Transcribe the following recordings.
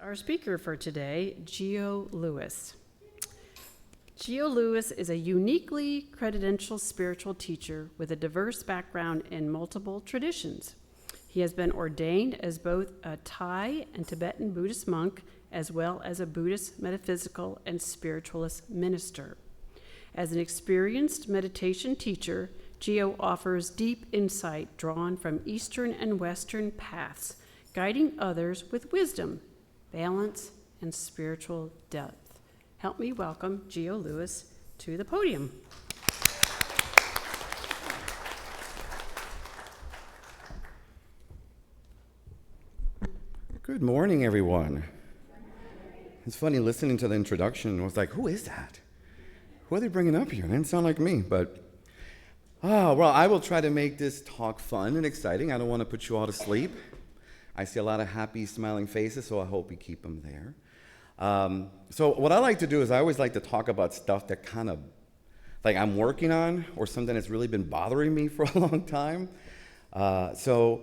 Our speaker for today, Geo Lewis. Geo Lewis is a uniquely credentialed spiritual teacher with a diverse background in multiple traditions. He has been ordained as both a Thai and Tibetan Buddhist monk, as well as a Buddhist metaphysical and spiritualist minister. As an experienced meditation teacher, Geo offers deep insight drawn from Eastern and Western paths, guiding others with wisdom, balance, and spiritual depth. Help me welcome Geo Lewis to the podium. Good morning, everyone. It's funny listening to the introduction. I was like, who is that? Who are they bringing up here? It didn't sound like me, but well, I will try to make this talk fun and exciting. I don't want to put you all to sleep. I see a lot of happy, smiling faces, so I hope we keep them there. So what I like to do is I always like to talk about stuff that kind of, like I'm working on or something that's really been bothering me for a long time. So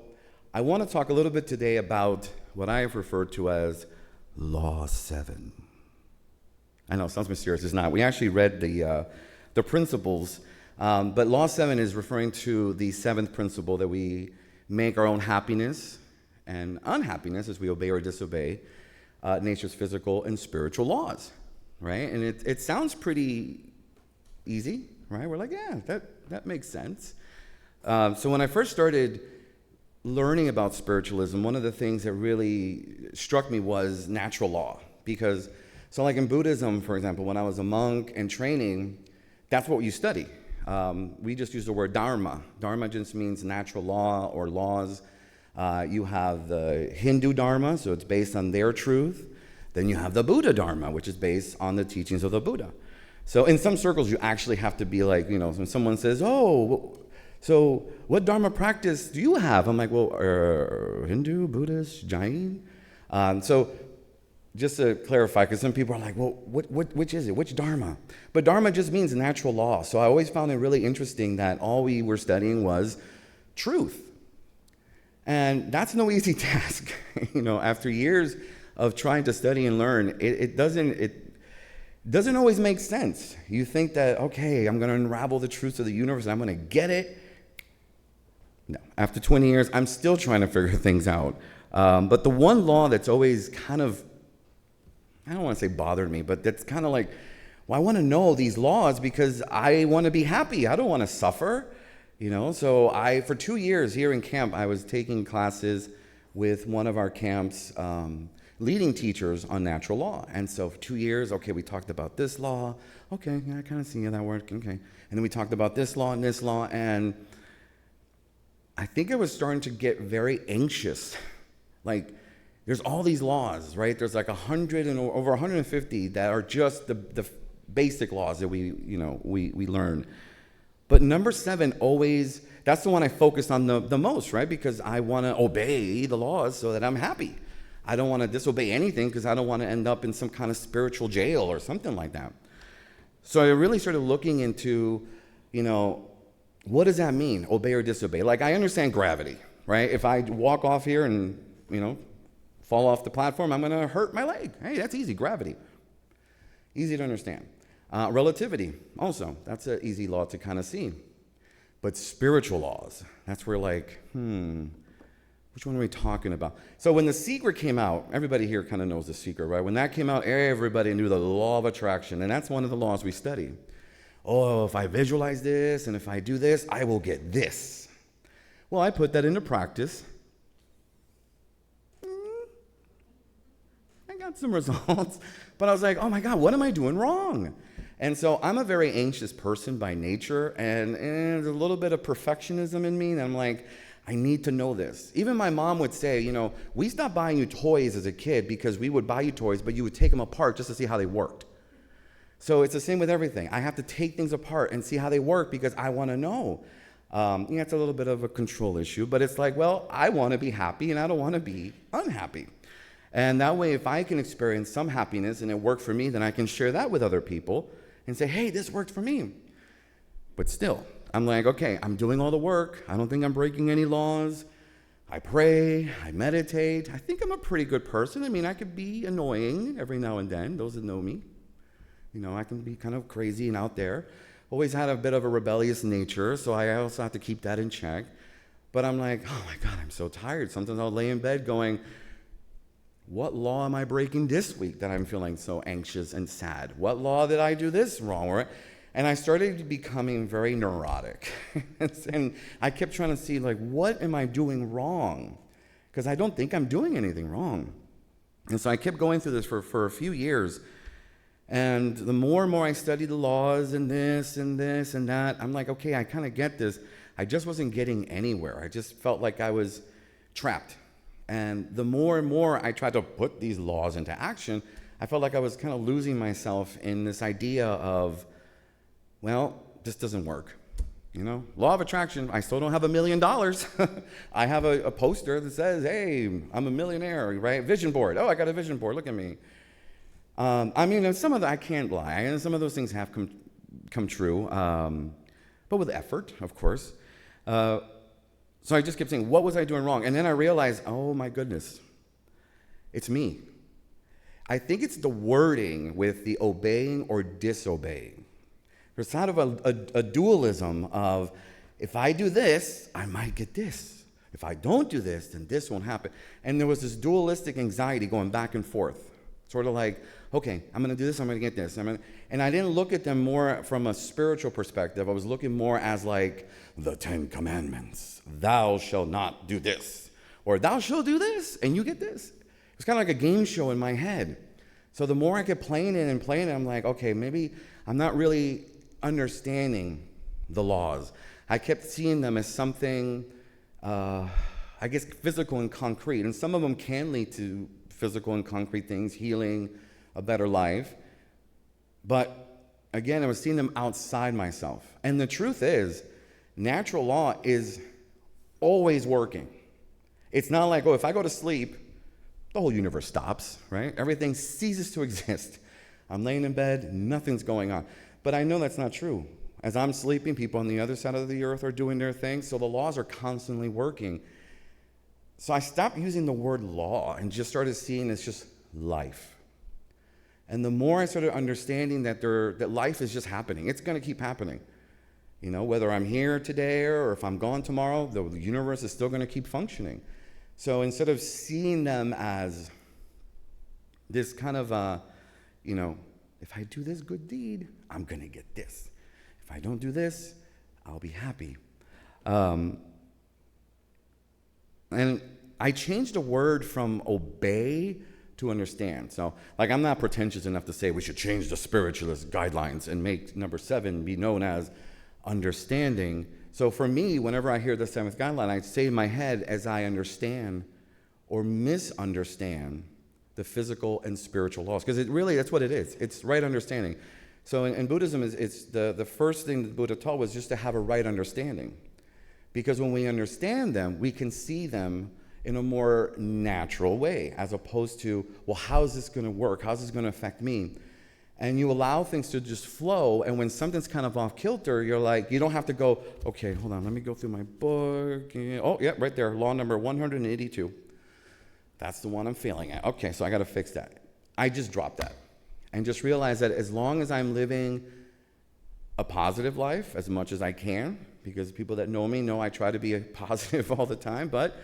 I want to talk a little bit today about what I have referred to as Law 7. I know, it sounds mysterious. It's not. We actually read the principles, but Law 7 is referring to the seventh principle that we make our own happiness and unhappiness as we obey or disobey nature's physical and spiritual laws, right? And it sounds pretty easy, right? We're like, yeah, that makes sense. So when I first started learning about spiritualism, one of the things that really struck me was natural law. Because, so like in Buddhism, for example, when I was a monk and training, that's what you study. We just use the word dharma. Dharma just means natural law or laws. You have the Hindu Dharma, so it's based on their truth. Then you have the Buddha Dharma, which is based on the teachings of the Buddha. So in some circles, you actually have to be like, when someone says, oh, so what Dharma practice do you have? I'm like, well, Hindu, Buddhist, Jain? So just to clarify, because some people are like, well, which is it? Which Dharma? But Dharma just means natural law. So I always found it really interesting that all we were studying was truth. And that's no easy task. After years of trying to study and learn, it doesn't always make sense. You think that, okay, I'm going to unravel the truths of the universe and I'm going to get it. No. After 20 years, I'm still trying to figure things out. But the one law that's always kind of, I don't want to say bothered me, but that's kind of like, well, I want to know these laws because I want to be happy. I don't want to suffer. So for 2 years here in camp, I was taking classes with one of our camp's leading teachers on natural law. And so for 2 years, okay, we talked about this law. Okay, yeah, I kind of see how that works. Okay. And then we talked about this law, and I think I was starting to get very anxious. Like, there's all these laws, right? There's like 100 and over 150 that are just the basic laws that we learn. But number 7 always, that's the one I focused on the most, right? Because I want to obey the laws so that I'm happy. I don't want to disobey anything because I don't want to end up in some kind of spiritual jail or something like that. So I really started looking into, what does that mean, obey or disobey? Like, I understand gravity, right? If I walk off here and, fall off the platform, I'm going to hurt my leg. Hey, that's easy, gravity. Easy to understand. Relativity, also, that's an easy law to kind of see. But spiritual laws, that's where like, which one are we talking about? So when The Secret came out, everybody here kind of knows The Secret, right? When that came out, everybody knew the law of attraction, and that's one of the laws we study. Oh, if I visualize this, and if I do this, I will get this. Well, I put that into practice. I got some results, but I was like, oh my God, what am I doing wrong? And so I'm a very anxious person by nature, and there's a little bit of perfectionism in me, and I'm like, I need to know this. Even my mom would say, we stopped buying you toys as a kid because we would buy you toys, but you would take them apart just to see how they worked. So it's the same with everything. I have to take things apart and see how they work because I want to know. It's a little bit of a control issue, but it's like, well, I want to be happy, and I don't want to be unhappy. And that way, if I can experience some happiness and it worked for me, then I can share that with other people and say, hey, this worked for me. But still, I'm like, okay, I'm doing all the work. I don't think I'm breaking any laws. I pray, I meditate. I think I'm a pretty good person. I mean, I could be annoying every now and then, those that know me. I can be kind of crazy and out there. Always had a bit of a rebellious nature, so I also have to keep that in check. But I'm like, oh my God, I'm so tired. Sometimes I'll lay in bed going, what law am I breaking this week that I'm feeling so anxious and sad? What law did I do this wrong? And I started becoming very neurotic. And I kept trying to see, what am I doing wrong? Because I don't think I'm doing anything wrong. And so I kept going through this for a few years. And the more and more I studied the laws and this and this and that, I'm like, okay, I kind of get this. I just wasn't getting anywhere. I just felt like I was trapped. And the more and more I tried to put these laws into action, I felt like I was kind of losing myself in this idea of, well, this doesn't work. Law of attraction, I still don't have $1 million. I have a poster that says, hey, I'm a millionaire, right? Vision board. Oh, I got a vision board. Look at me. Some of I can't lie. And some of those things have come true, but with effort, of course. So I just kept saying, what was I doing wrong? And then I realized, oh my goodness, it's me. I think it's the wording with the obeying or disobeying. There's sort of a dualism of, if I do this, I might get this. If I don't do this, then this won't happen. And there was this dualistic anxiety going back and forth. Sort of like, okay, I'm going to do this, I'm going to get this. And I didn't look at them more from a spiritual perspective. I was looking more as like the 10 Commandments. Thou shalt not do this. Or thou shalt do this, and you get this. It's kind of like a game show in my head. So the more I kept playing it, I'm like, okay, maybe I'm not really understanding the laws. I kept seeing them as something, I guess, physical and concrete. And some of them can lead to physical and concrete things, healing, a better life. But again, I was seeing them outside myself. And the truth is, natural law is always working. It's not like, oh, if I go to sleep, the whole universe stops, right? Everything ceases to exist. I'm laying in bed, nothing's going on. But I know that's not true. As I'm sleeping, people on the other side of the earth are doing their thing, so the laws are constantly working. So I stopped using the word law and just started seeing it's just life. And the more I started understanding that life is just happening, it's going to keep happening. Whether I'm here today or if I'm gone tomorrow, the universe is still going to keep functioning. So instead of seeing them as this kind of, if I do this good deed, I'm going to get this. If I don't do this, I'll be happy. And I changed the word from obey to understand. So, I'm not pretentious enough to say we should change the spiritualist guidelines and make number 7 be known as understanding. So for me, whenever I hear the 7th guideline, I say in my head as I understand or misunderstand the physical and spiritual laws. Because that's what it is. It's right understanding. So in Buddhism, it's the first thing the Buddha taught was just to have a right understanding. Because when we understand them, we can see them in a more natural way, as opposed to, well, how is this going to work? How's this going to affect me? And you allow things to just flow, and when something's kind of off kilter, you're like, you don't have to go, okay, hold on, let me go through my book. Oh, yeah, right there, law number 182. That's the one I'm failing at. Okay, so I got to fix that. I just dropped that and just realized that as long as I'm living a positive life as much as I can, because people that know me know I try to be positive all the time, but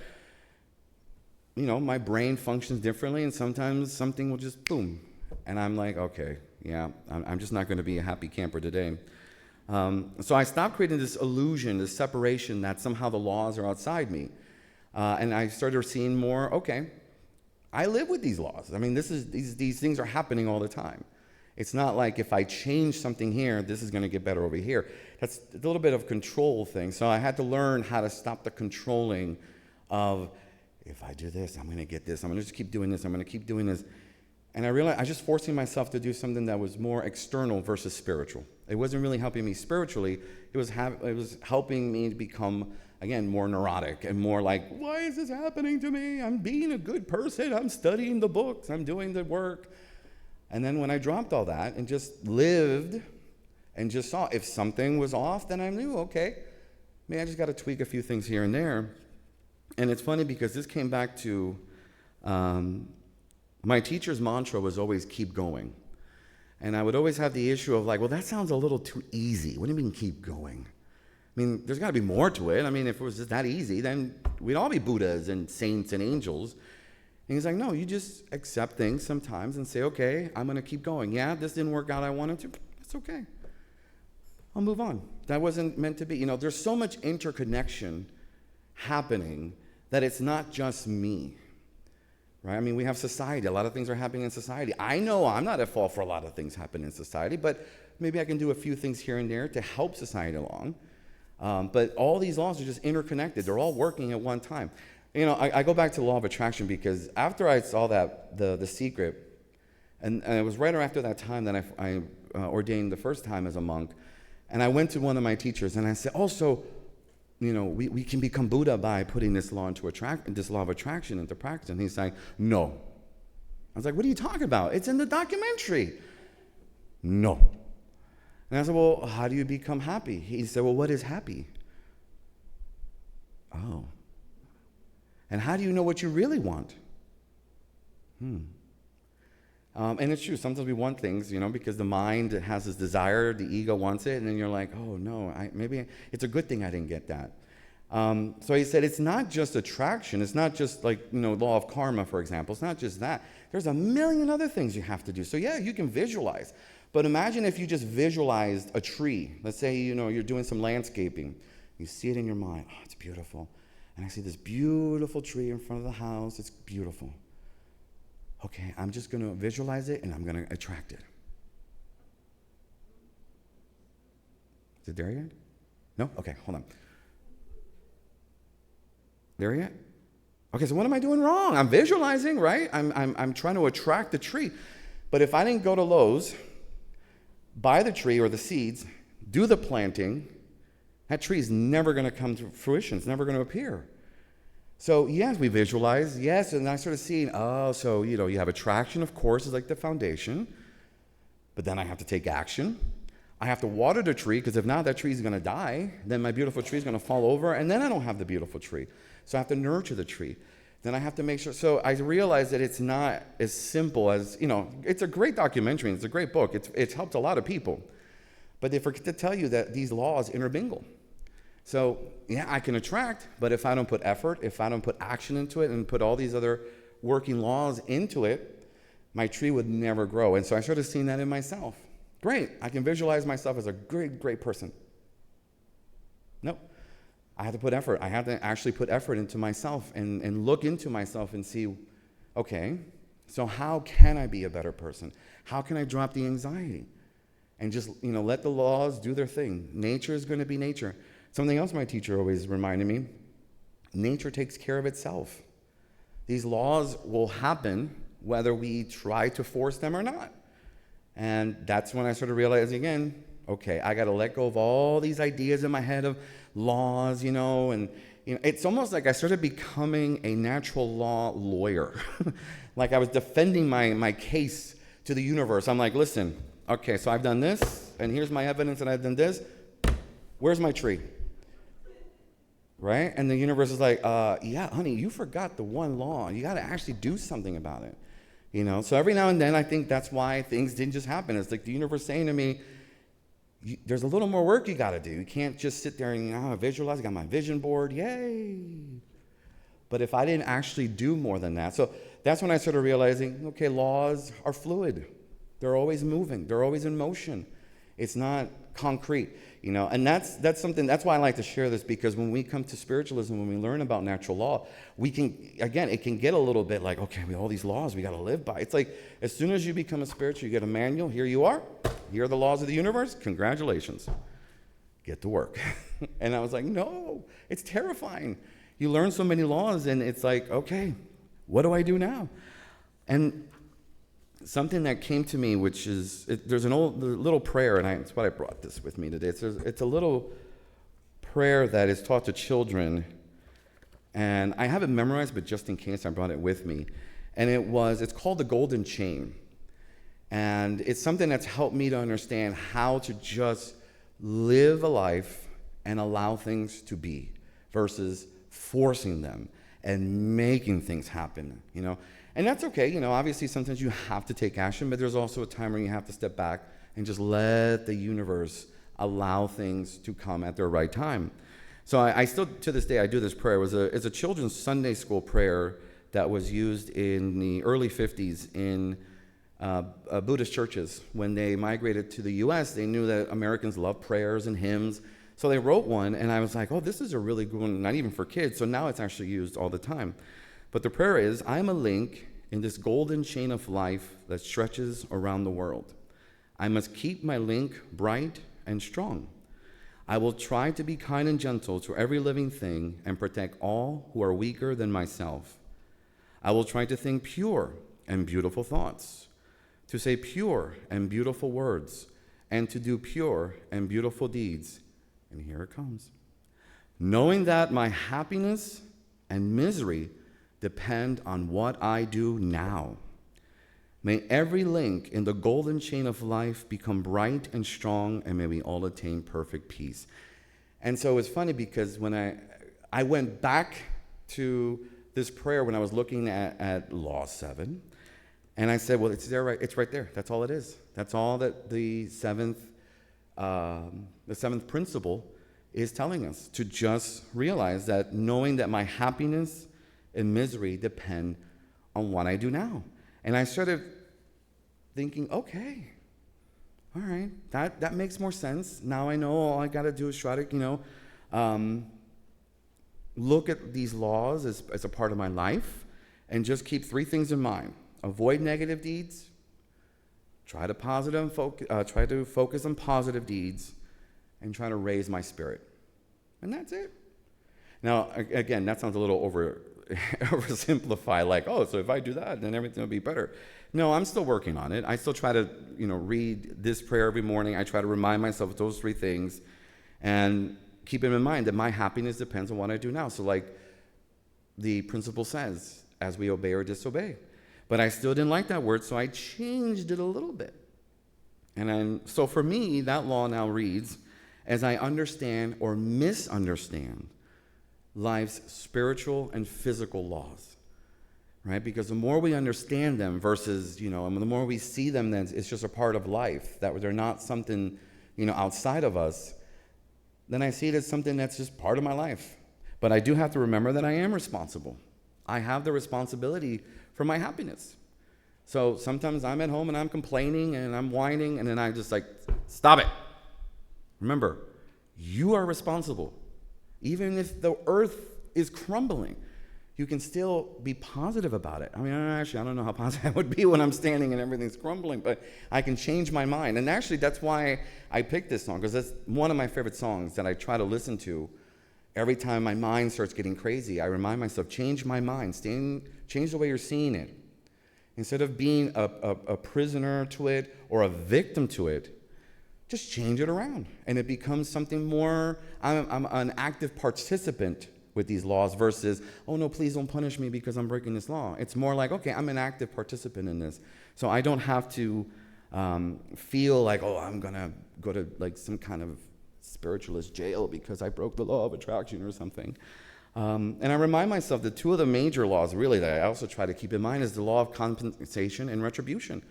my brain functions differently, and sometimes something will just boom, and I'm like, okay, yeah, I'm just not going to be a happy camper today. So I stopped creating this illusion, this separation that somehow the laws are outside me, and I started seeing more. Okay, I live with these laws. These things are happening all the time. It's not like if I change something here, this is going to get better over here. That's a little bit of a control thing. So I had to learn how to stop the controlling of, if I do this, I'm going to get this. I'm going to just keep doing this. I'm going to keep doing this. And I realized I was just forcing myself to do something that was more external versus spiritual. It wasn't really helping me spiritually. It was helping me to become, again, more neurotic and more like, why is this happening to me? I'm being a good person. I'm studying the books. I'm doing the work. And then when I dropped all that and just lived and just saw if something was off, then I knew, okay, maybe I just got to tweak a few things here and there. And it's funny because this came back to my teacher's mantra was always keep going. And I would always have the issue of like, well, that sounds a little too easy. What do you mean keep going? I mean, there's got to be more to it. I mean, if it was just that easy, then we'd all be Buddhas and saints and angels. And he's like, no, you just accept things sometimes and say, okay, I'm going to keep going. Yeah, this didn't work out I wanted to. It's okay. I'll move on. That wasn't meant to be. There's so much interconnection happening that it's not just me. Right? I mean, we have society. A lot of things are happening in society. I know I'm not at fault for a lot of things happening in society, but maybe I can do a few things here and there to help society along. But all these laws are just interconnected. They're all working at one time. I go back to the law of attraction because after I saw that, the secret, and it was right after that time that I ordained the first time as a monk, and I went to one of my teachers and I said, also, we can become Buddha by putting this law of attraction into practice. And he's like, no. I was like, what are you talking about? It's in the documentary. No. And I said, well, how do you become happy? He said, well, what is happy? Oh. And how do you know what you really want? And it's true. Sometimes we want things, because the mind has this desire, the ego wants it, and then you're like, oh, no, maybe it's a good thing I didn't get that. So he said it's not just attraction. It's not just like, law of karma, for example. It's not just that. There's a million other things you have to do. So, yeah, you can visualize. But imagine if you just visualized a tree. Let's say, you're doing some landscaping. You see it in your mind. Oh, it's beautiful. And I see this beautiful tree in front of the house. It's beautiful. Okay, I'm just going to visualize it, and I'm going to attract it. Is it there yet? No? Okay, hold on. There yet? Okay, so what am I doing wrong? I'm visualizing, right? I'm trying to attract the tree. But if I didn't go to Lowe's, buy the tree or the seeds, do the planting, that tree is never going to come to fruition. It's never going to appear. So, yes, we visualize, yes, and I started seeing, so, you have attraction, of course, is like the foundation, but then I have to take action. I have to water the tree, because if not, that tree is going to die. Then my beautiful tree is going to fall over, and then I don't have the beautiful tree. So I have to nurture the tree. Then I have to make sure. So I realized that it's not as simple as, it's a great documentary, it's a great book. It's helped a lot of people. But they forget to tell you that these laws intermingle. So, yeah, I can attract, but if I don't put effort, if I don't put action into it and put all these other working laws into it, my tree would never grow. And so I started seeing that in myself. Great, I can visualize myself as a great, great person. Nope. I have to put effort. I have to actually put effort into myself and look into myself and see, okay, so how can I be a better person? How can I drop the anxiety? And just, let the laws do their thing. Nature is going to be nature. Something else my teacher always reminded me, nature takes care of itself. These laws will happen whether we try to force them or not. And that's when I started realizing again, okay, I got to let go of all these ideas in my head of laws, and it's almost like I started becoming a natural law lawyer. Like I was defending my case to the universe. I'm like, listen, okay, so I've done this, and here's my evidence that I've done this. Where's my tree? Right? And the universe is like, yeah, honey, you forgot the one law. You got to actually do something about it. So every now and then I think that's why things didn't just happen. It's like the universe saying to me, there's a little more work you got to do. You can't just sit there and visualize. I got my vision board. Yay. But if I didn't actually do more than that. So that's when I started realizing, okay, laws are fluid. They're always moving. They're always in motion. It's not concrete, and that's something, that's why I like to share this, because when we come to spiritualism, when we learn about natural law, we can, again, it can get a little bit like, okay, all these laws we got to live by. It's like, as soon as you become a spiritual, you get a manual, here you are, here are the laws of the universe, congratulations, get to work. And I was like, no, it's terrifying. You learn so many laws, and it's like, okay, what do I do now? And something that came to me, which is, there's an old little prayer, and that's why I brought this with me today. It's a little prayer that is taught to children, and I have it memorized, but just in case, I brought it with me. And it's called the Golden Chain. And it's something that's helped me to understand how to just live a life and allow things to be versus forcing them and making things happen, And that's okay, obviously sometimes you have to take action, but there's also a time where you have to step back and just let the universe allow things to come at their right time. So I still, to this day, I do this prayer. It's a children's Sunday school prayer that was used in the early 50s in Buddhist churches. When they migrated to the U.S., they knew that Americans love prayers and hymns. So they wrote one, and I was like, oh, this is a really good one, not even for kids. So now it's actually used all the time. But the prayer is, I'm a link in this golden chain of life that stretches around the world. I must keep my link bright and strong. I will try to be kind and gentle to every living thing and protect all who are weaker than myself. I will try to think pure and beautiful thoughts, to say pure and beautiful words, and to do pure and beautiful deeds. And here it comes. Knowing that my happiness and misery depend on what I do now. May every link in the golden chain of life become bright and strong, and may we all attain perfect peace. And so it's funny because when I went back to this prayer when I was looking at Law 7, and I said, well, it's there, right? It's right there. That's all it is. That's all that the seventh principle is telling us, to just realize that knowing that my happiness and misery depend on what I do now. And I started thinking, okay, all right, that makes more sense. Now I know all I got to do is try to, look at these laws as a part of my life and just keep three things in mind. Avoid negative deeds, try to focus on positive deeds, and try to raise my spirit. And that's it. Now, again, that sounds a little oversimplified, like, oh, so if I do that, then everything will be better. No, I'm still working on it. I still try to, read this prayer every morning. I try to remind myself of those three things and keep in mind that my happiness depends on what I do now. So like the principle says, as we obey or disobey. But I still didn't like that word, so I changed it a little bit. So for me, that law now reads, as I understand or misunderstand life's spiritual and physical laws, right? Because the more we understand them versus, the more we see them, then it's just a part of life, that they're not something, outside of us, then I see it as something that's just part of my life. But I do have to remember that I am responsible. I have the responsibility for my happiness. So sometimes I'm at home and I'm complaining and I'm whining, and then I just like, stop it. Remember, you are responsible. Even if the earth is crumbling, you can still be positive about it. I mean, actually, I don't know how positive I would be when I'm standing and everything's crumbling, but I can change my mind. And actually, that's why I picked this song, because that's one of my favorite songs that I try to listen to every time my mind starts getting crazy. I remind myself, change my mind, change the way you're seeing it. Instead of being a prisoner to it or a victim to it, just change it around. And it becomes something more, I'm an active participant with these laws versus, oh no, please don't punish me because I'm breaking this law. It's more like, okay, I'm an active participant in this. So I don't have to feel like, oh, I'm gonna go to like some kind of spiritualist jail because I broke the law of attraction or something. And I remind myself that two of the major laws really that I also try to keep in mind is the law of compensation and retribution.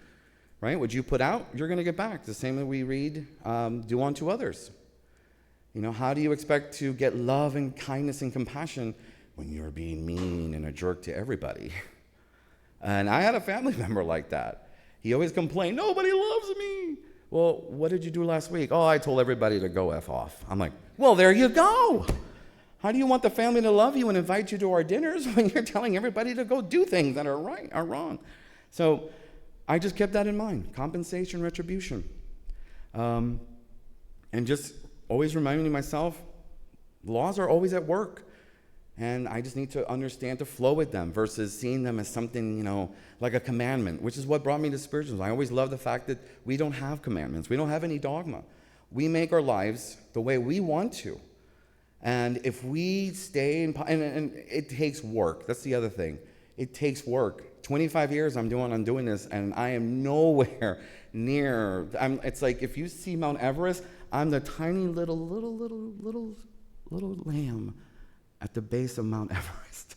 Right? What you put out, you're going to get back. The same way we read, do unto others. How do you expect to get love and kindness and compassion when you're being mean and a jerk to everybody? And I had a family member like that. He always complained, nobody loves me. Well, what did you do last week? Oh, I told everybody to go F off. I'm like, well, there you go. How do you want the family to love you and invite you to our dinners when you're telling everybody to go do things that are right, are wrong? So I just kept that in mind, compensation, retribution. And just always reminding myself, laws are always at work. And I just need to understand to flow with them versus seeing them as something, like a commandment, which is what brought me to spiritualism. I always love the fact that we don't have commandments. We don't have any dogma. We make our lives the way we want to. And if we stay in, and it takes work. That's the other thing. It takes work. 25 years I'm doing this, and I am nowhere near. It's like if you see Mount Everest, I'm the tiny little lamb at the base of Mount Everest.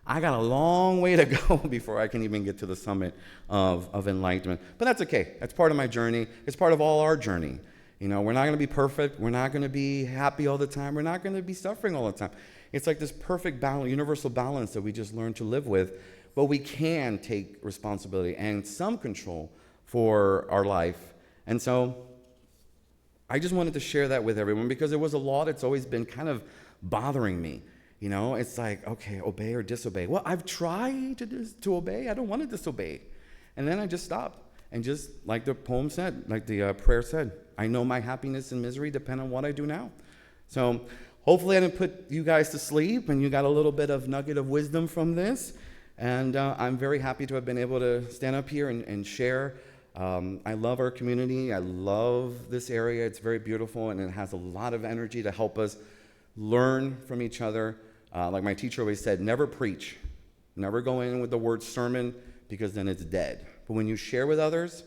I got a long way to go before I can even get to the summit of enlightenment. But that's okay. That's part of my journey. It's part of all our journey. You know, we're not going to be perfect. We're not going to be happy all the time. We're not going to be suffering all the time. It's like this perfect balance, universal balance that we just learn to live with. But we can take responsibility and some control for our life. And so I just wanted to share that with everyone because it was a law that's always been kind of bothering me. You know, it's like, okay, obey or disobey. Well, I've tried to obey. I don't want to disobey. And then I just stopped. And just like the poem said, like the prayer said, I know my happiness and misery depend on what I do now. So hopefully I didn't put you guys to sleep and you got a little bit of nugget of wisdom from this. And I'm very happy to have been able to stand up here and share. I love our community. I love this area. It's very beautiful and it has a lot of energy to help us learn from each other. Like my teacher always said, never preach. Never go in with the word sermon because then it's dead. But when you share with others,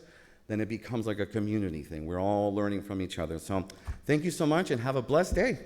then it becomes like a community thing. We're all learning from each other. So thank you so much and have a blessed day.